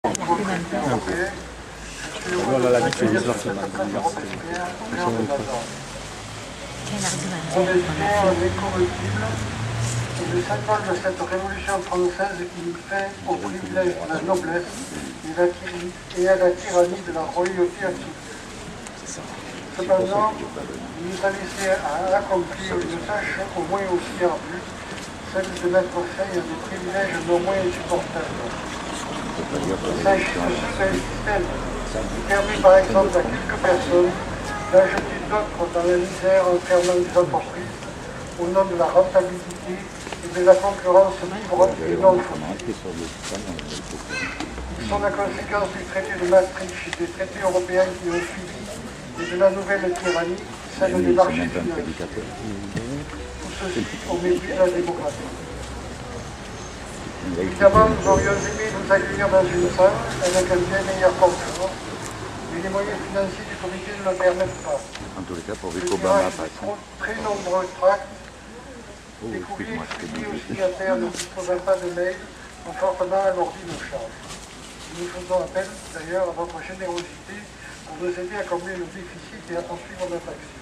Voilà la différence nationale. Robespierre, l'incorruptible, est le symbole de cette révolution française qui nous fait au privilège de la noblesse et à la tyrannie de la royauté absolue. Cependant, il nous a laissé à accomplir une tâche au moins aussi ardue, celle de mettre fin à des privilèges non moins insupportables. Il s'agit de ce système qui permet par exemple à quelques personnes d'ajouter d'autres dans la misère en fermant des entreprises au nom de la rentabilité et de la concurrence libre et non fautive. Ils sont la conséquence du traité de Maastricht et des traités européens qui ont suivi et de la nouvelle tyrannie, celle des marchés financiers. Tout ceci au mépris de la démocratie. Évidemment, nous aurions aimé nous accueillir dans une salle avec un bien meilleur confort, mais les moyens financiers du comité ne le permettent pas. En tous les cas, pourvu Le qu'Obama tirage de passe. très nombreux tracts, des courriers expédiés aux signataires ne disposant pas de mail ont fortement alourdi nos charges. Nous faisons appel d'ailleurs à votre générosité pour nous aider à combler le déficit et à poursuivre notre action.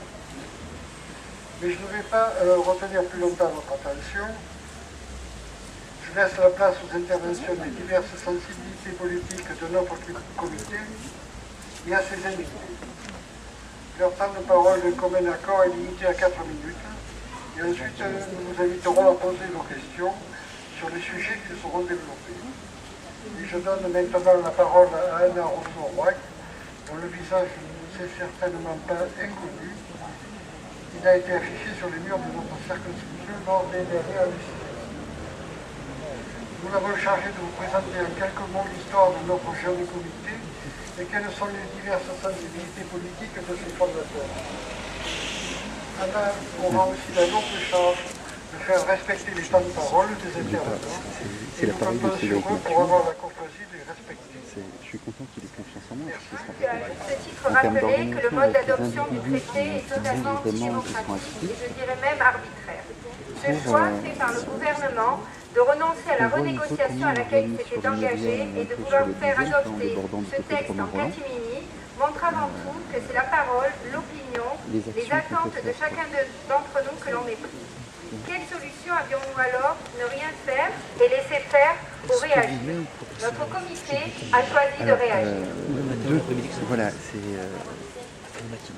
Mais je ne vais pas retenir plus longtemps votre attention. Je laisse la place aux interventions des diverses sensibilités politiques de notre comité et à ses invités. Leur temps de parole de commun accord est limité à 4 minutes et ensuite nous vous inviterons à poser vos questions sur les sujets qui seront développés. Et je donne maintenant la parole à Anna Rousseau-Roig, dont le visage ne nous est certainement pas inconnu. Il a été affiché sur les murs de notre circonscription lors des dernières législatives. Nous l'avons chargé de vous présenter en quelques mots l'histoire de notre jeune comité et quelles sont les diverses sensibilités politiques de ses fondateurs. Anna aura aussi la lourde charge de faire respecter les temps de parole des intervenants et nous comptons sur eux pour avoir la courtoisie de les respecter. Je suis content qu'il ait confiance en moi. Tu as à ce titre rappelé que le mode d'adoption du traité est totalement antidémocratique, et je dirais même arbitraire. Ce choix fait par le gouvernement de renoncer à la renégociation à laquelle il s'était engagé et de vouloir faire adopter ce texte en catimini montre avant tout que c'est la parole, l'opinion, les attentes de chacun d'entre nous que l'on méprise. Quelle solution avions-nous alors? Ne rien faire et laisser faire ou réagir? Notre comité a choisi de réagir. Voilà,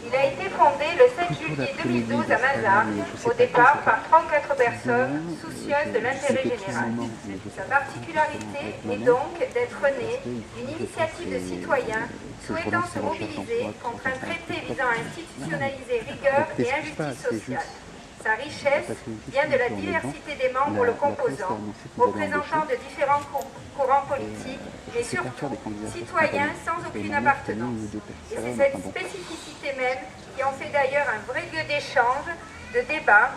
Il a été fondé le 7 juillet 2012 à Mazars, au départ par 34 personnes soucieuses de l'intérêt général. Sa particularité est donc d'être né d'une initiative de citoyens souhaitant se mobiliser contre un traité visant à institutionnaliser rigueur et injustice sociale. Sa richesse vient de la diversité des membres le composant, représentants de différents courants politiques, mais surtout citoyens sans aucune appartenance. Et c'est cette spécificité même qui en fait d'ailleurs un vrai lieu d'échange, de débat,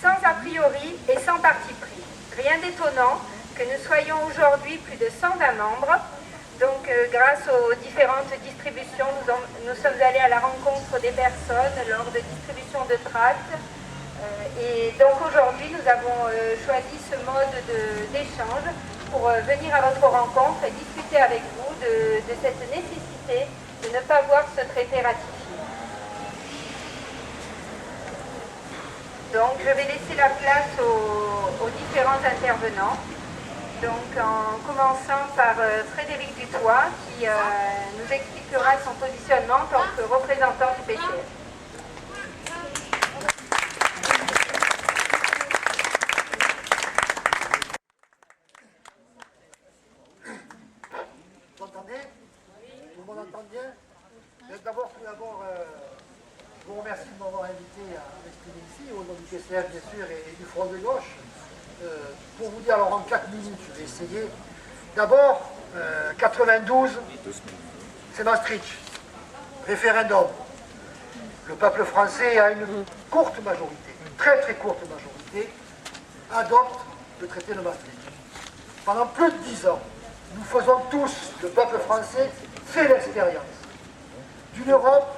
sans a priori et sans parti pris. Rien d'étonnant que nous soyons aujourd'hui plus de 120 membres. Donc grâce aux différentes distributions, nous sommes allés à la rencontre des personnes lors de distribution de tracts. Et donc aujourd'hui, nous avons choisi ce mode d'échange pour venir à votre rencontre et discuter avec vous de cette nécessité de ne pas voir ce traité ratifié. Donc je vais laisser la place aux différents intervenants. Donc en commençant par Frédéric Dutoit qui nous expliquera son positionnement en tant que représentant du PCF. D'abord, je vous remercie de m'avoir invité à m'exprimer ici, au nom du PCF bien sûr et du Front de gauche. Pour vous dire alors en 4 minutes, je vais essayer. D'abord, 92, c'est Maastricht, référendum. Le peuple français a une courte majorité, une très très courte majorité, adopte le traité de Maastricht. Pendant plus de 10 ans, nous faisons tous, le peuple français, fait l'expérience d'une Europe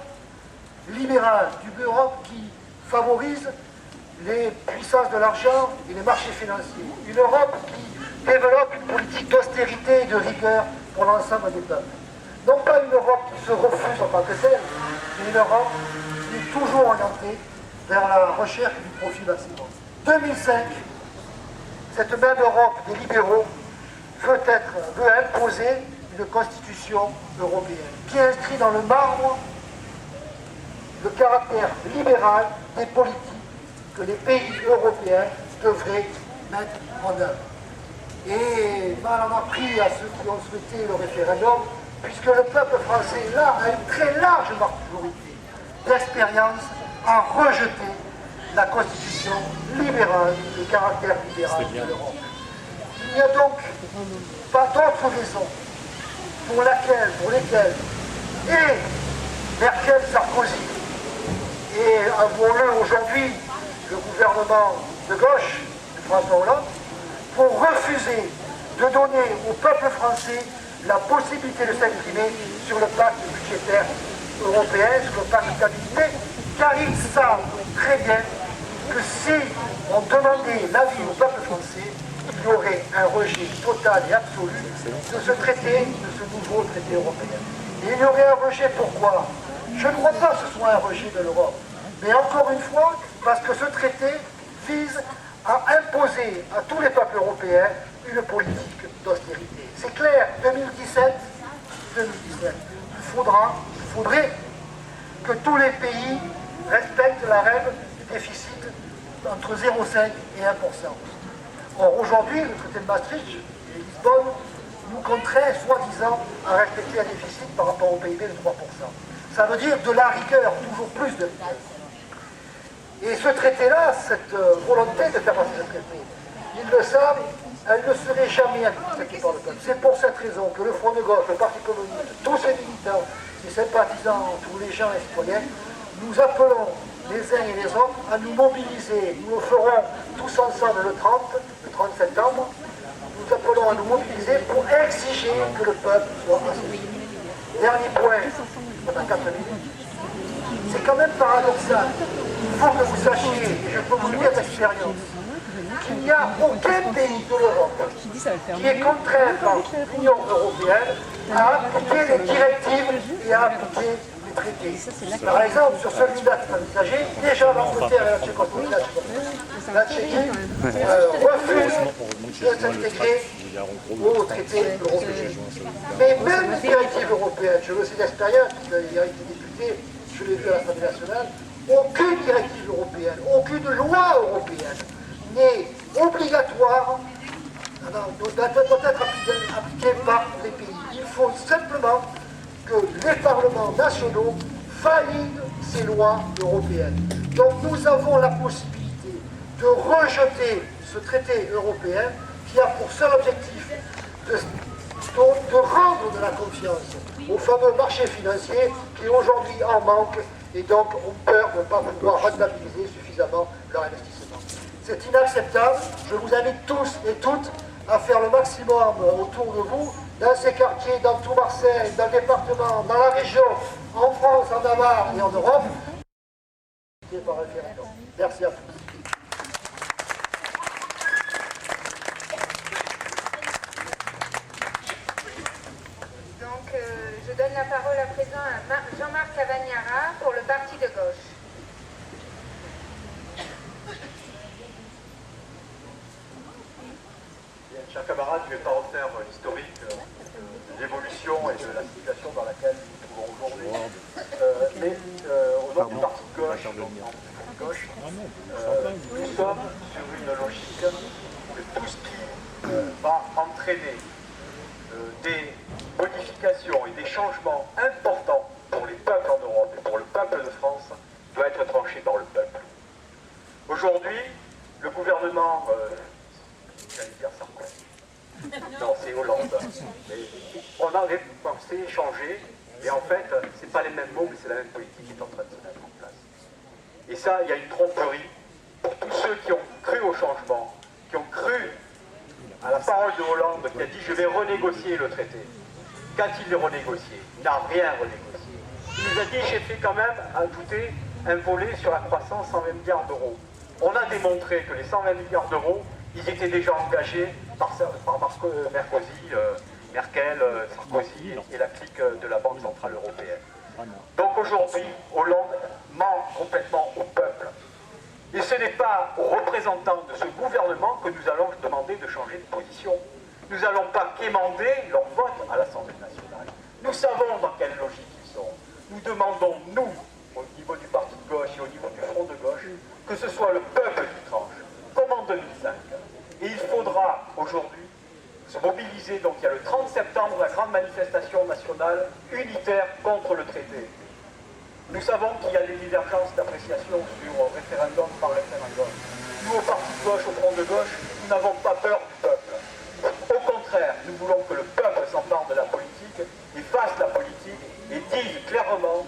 libérale, d'une Europe qui favorise les puissances de l'argent et les marchés financiers, une Europe qui développe une politique d'austérité et de rigueur pour l'ensemble des peuples. Non pas une Europe qui se refuse en tant que telle, mais une Europe qui est toujours orientée vers la recherche du profit maximum. 2005, cette même Europe des libéraux veut imposer une constitution européenne qui inscrit dans le marbre le caractère libéral des politiques que les pays européens devraient mettre en œuvre. Et mal en a pris à ceux qui ont souhaité le référendum, puisque le peuple français, là, a une très large majorité d'expérience à rejeter la constitution libérale, le caractère libéral de l'Europe. Il n'y a donc pas d'autre raison pour lesquelles et Merkel, Sarkozy, et avouons-le aujourd'hui, le gouvernement de gauche de François Hollande, pour refuser de donner au peuple français la possibilité de s'exprimer sur le pacte budgétaire européen, sur le pacte de stabilité, car ils savent très bien que si on demandait l'avis au peuple français, il y aurait un rejet total et absolu de ce traité, de ce nouveau traité européen. Et il y aurait un rejet, pourquoi? Je ne crois pas que ce soit un rejet de l'Europe, mais encore une fois, parce que ce traité vise à imposer à tous les peuples européens une politique d'austérité. C'est clair, 2017, il faudrait que tous les pays respectent la règle du déficit entre 0,5 et 1%. Or, aujourd'hui, le traité de Maastricht et Lisbonne nous contraint, soi-disant, à respecter un déficit par rapport au PIB de 3%. Ça veut dire de la rigueur, toujours plus de rigueur. Et ce traité-là, cette volonté de faire passer ce traité, ils le savent, elle ne serait jamais acceptée par le peuple. C'est pour cette raison que le Front de gauche, le Parti communiste, tous ces militants, ces sympathisants, tous les gens et citoyens, nous appelons les uns et les autres à nous mobiliser. Nous le ferons tous ensemble le 30 septembre. Nous appelons à nous mobiliser pour exiger que le peuple soit associé. Dernier point, on a 4 minutes. C'est quand même paradoxal. Il faut que vous sachiez, et je peux vous le dire d'expérience, qu'il n'y a aucun pays de l'Europe qui est contraint par l'Union européenne à appliquer les directives et à appliquer les traités. Par exemple, sur celui-là qui est envisagé, déjà l'Angleterre et la Tchécoslovaquie refusent de s'intégrer au traité européen. Mais même les directives européennes, je le sais d'expérience, il a été député, je l'ai vu à l'Assemblée nationale, aucune directive européenne, aucune loi européenne n'est obligatoire, doit être appliquée par les pays. Il faut simplement que les parlements nationaux valident ces lois européennes. Donc nous avons la possibilité de rejeter ce traité européen qui a pour seul objectif de rendre de la confiance au fameux marché financier qui aujourd'hui en manque et donc ont peur de ne pas pouvoir rentabiliser suffisamment leur investissement. C'est inacceptable. Je vous invite tous et toutes à faire le maximum autour de vous, dans ces quartiers, dans tout Marseille, dans le département, dans la région, en France, en Navarre et en Europe. Par référendum. Merci à tous. Je donne la parole à présent à Jean-Marc Cavagnara pour le Parti de gauche. Bien, chers camarades, je ne vais pas refaire l'historique de l'évolution et de la situation dans laquelle nous nous trouvons aujourd'hui. Mais au nom du Parti de gauche, nous sommes sur une logique de tout ce qui va entraîner des modifications et des changements importants pour les peuples en Europe et pour le peuple de France doit être tranché par le peuple. Aujourd'hui, le gouvernement, j'allais dire Sarkozy, non c'est Hollande, mais on a pensé échanger, et en fait, ce n'est pas les mêmes mots, mais c'est la même politique qui est en train de se mettre en place. Et ça, il y a une tromperie pour tous ceux qui ont cru au changement, qui ont cru à la parole de Hollande qui a dit « je vais renégocier le traité ». Qu'a-t-il renégocié? Il n'a rien renégocié. Il nous a dit « j'ai fait quand même ajouter un volet sur la croissance 120 milliards d'euros ». On a démontré que les 120 milliards d'euros, ils étaient déjà engagés par Mercosi Merkel, Sarkozy et la clique de la Banque Centrale Européenne. Donc aujourd'hui, Hollande ment complètement au peuple. Et ce n'est pas aux représentants de ce gouvernement que nous allons demander de changer de position. Nous n'allons pas quémander leur vote à l'Assemblée nationale. Nous savons dans quelle logique ils sont. Nous demandons, nous, au niveau du parti de gauche et au niveau du front de gauche, que ce soit le peuple qui tranche, comme en 2005. Et il faudra aujourd'hui se mobiliser. Donc il y a le 30 septembre, la grande manifestation nationale unitaire contre le traité. Nous savons qu'il y a des divergences d'appréciation sur référendum par référendum. Nous, au parti de gauche, au front de gauche, nous n'avons pas peur du peuple. Au contraire, nous voulons que le peuple s'empare de la politique et fasse la politique et dise clairement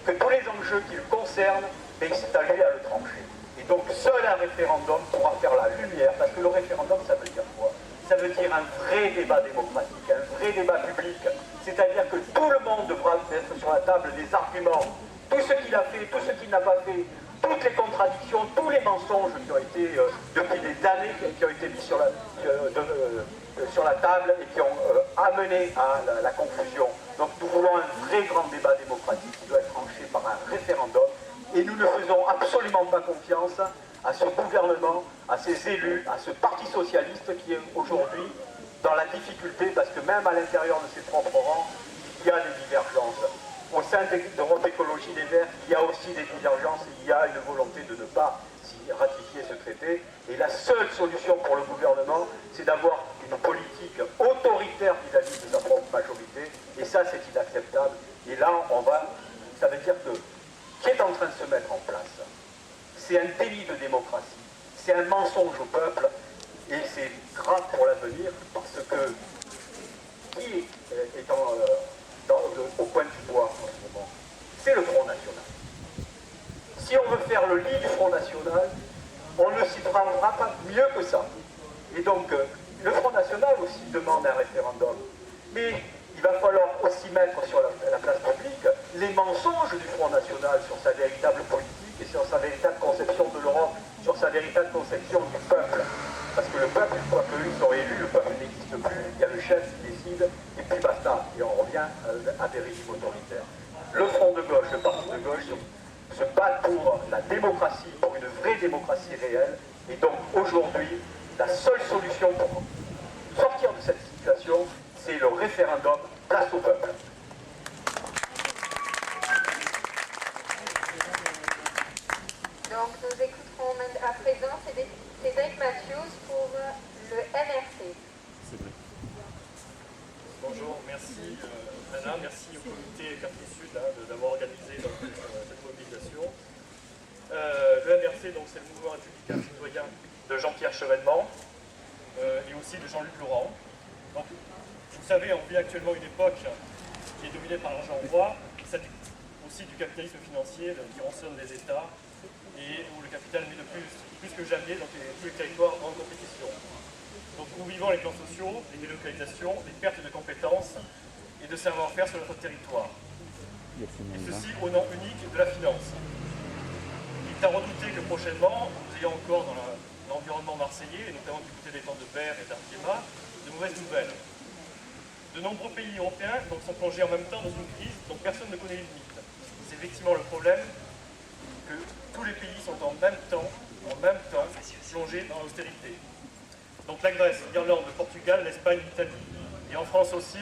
que tous les enjeux qui le concernent, c'est à lui à le trancher. Et donc seul un référendum pourra faire la lumière, parce que le référendum, ça veut dire quoi? Ça veut dire un vrai débat démocratique, un vrai débat public. C'est-à-dire que tout le monde devra mettre sur la table des arguments. Tout ce qu'il a fait, tout ce qu'il n'a pas fait, toutes les contradictions, tous les mensonges qui ont été, depuis des années, qui ont été mis sur la table et qui ont amené à la confusion. Donc nous voulons un vrai grand débat démocratique qui doit être tranché par un référendum. Et nous ne faisons absolument pas confiance à ce gouvernement, à ces élus, à ce parti socialiste qui est aujourd'hui dans la difficulté, parce que même à l'intérieur de ses propres rangs, il y a des divergences. Au sein d'Europe Écologie Les Verts, il y a aussi des divergences, il y a une volonté de ne pas ratifier ce traité. Et la seule solution pour le gouvernement, c'est d'avoir une politique autoritaire vis-à-vis de sa propre majorité. Et ça, c'est inacceptable. Et là, ça veut dire que qui est en train de se mettre en place, c'est un délit de démocratie, c'est un mensonge au peuple, et c'est grave pour l'avenir, parce que qui est au point du pouvoir en ce moment? C'est le Front National. Si on veut faire le lit du Front National, on ne s'y prendra pas mieux que ça. Et donc, le Front National aussi demande un référendum. Mais il va falloir aussi mettre sur la place publique les mensonges du Front National sur sa véritable politique et sur sa véritable conception de l'Europe, sur sa véritable conception du peuple. Parce que le peuple, une fois qu'eux sont élus, le peuple n'existe plus, il y a le chef qui décide, et puis basta. Et on revient à des régimes autoritaires. Le Front de gauche, le parti de gauche, se battent pour la démocratie, pour une vraie démocratie réelle. Et donc aujourd'hui, la seule solution pour sortir de cette situation, c'est le référendum, place au peuple. Donc nous écouterons à présent Cédric Matthews pour le MRC. Bonjour, merci Anna, merci au comité Quartier Sud d'avoir organisé cette mobilisation. Le MRC, c'est le mouvement républicain citoyen de Jean-Pierre Chevènement et aussi de Jean-Luc Laurent. Donc, vous savez, on vit actuellement une époque qui est dominée par l'argent roi, aussi du capitalisme financier qui rançonne les États et où le capital met de plus que jamais tous les territoires en compétition. Donc nous vivons les plans sociaux, les délocalisations, les pertes de compétences et de savoir-faire sur notre territoire. Et ceci au nom unique de la finance. Il est à redouter que prochainement, nous ayons encore dans l'environnement marseillais, et notamment du côté des camps de Berre et d'Arkema, de mauvaises nouvelles. De nombreux pays européens sont plongés en même temps dans une crise dont personne ne connaît les limites. C'est effectivement le problème que tous les pays sont en même temps plongés dans l'austérité. Donc la Grèce, l'Irlande, le Portugal, l'Espagne, l'Italie, et en France aussi,